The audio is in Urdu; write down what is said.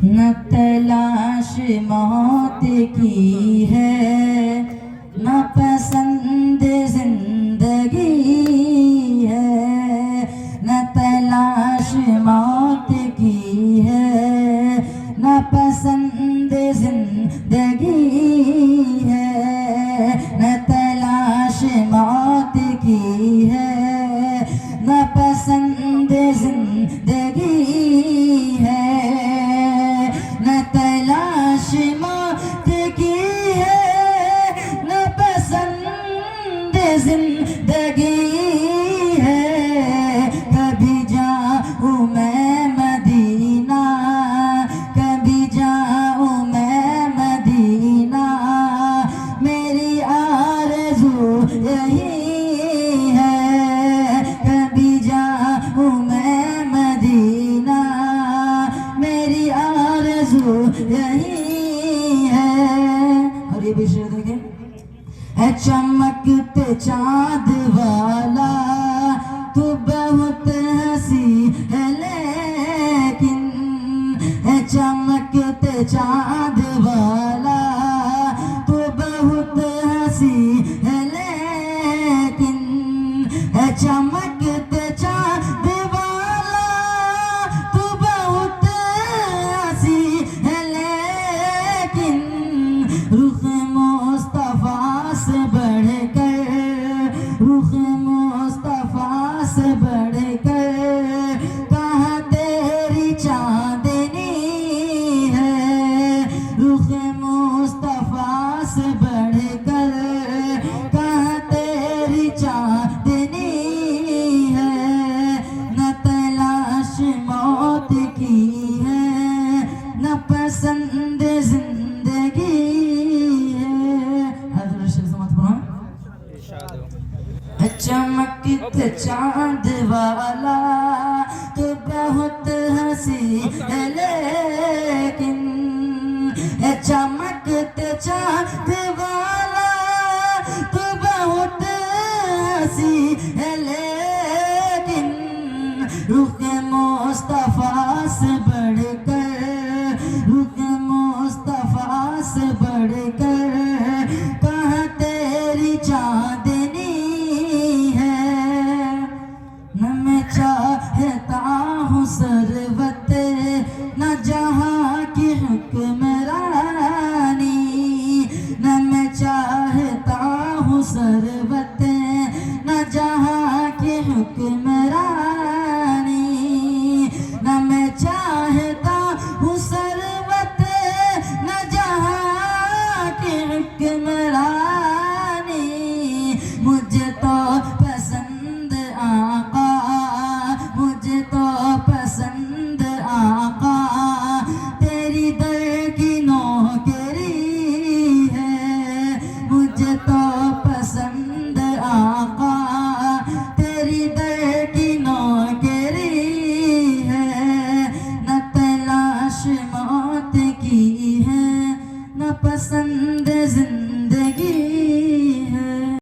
نہ تلاش موت کی ہے نہ پسند زندگی ہے، نہ تلاش موت کی ہے نہ پسند زندگی ہے، نہ تلاش موت کی ہے نہ پسند زندگی ہے، نہ تلاش موت کی ہے نہ پسند زندگی ہے، کبھی جاؤں میں مدینہ، کبھی جاؤں میں مدینہ، میری آرزو یہی ہے، کبھی جاؤں میں مدینہ، میری آرزو یہی ہے۔ اور یہ بھی شعر دیکھیں، اے چمکتے چاند والا تو بہت ہنسی ہے لیکن، اے چمکتے چاند والا تو بہت ہنسی ہے لیکن، اے چمکتے چاند والا تو بہت ہنسی ہے لیکن، رخ مصطفیٰ سے بڑھ کر، رخ مصطفیٰ سے بڑھ کر کہاں تیری چاندنی ہے، رخ مصطفیٰ سے بڑھ کر کہاں تیری چاندنی ہے، نہ تلاش موت کی ہے نہ پسند زندگی ہے۔ حضرت شیخ سماعت فرمائیں، چمکتے چاند والا تو بہت ہنسی ہے لیکن، چمکتے چاند والا تو بہت ہنسی ہے لیکن، رخ مصطفیٰ سے بڑھ کر، رخ مصطفیٰ سے بڑھ کر کہاں تیری چاندنی ہے، نہ میں چاہتا ہوں ثروت نہ جہاں کی حکمرانی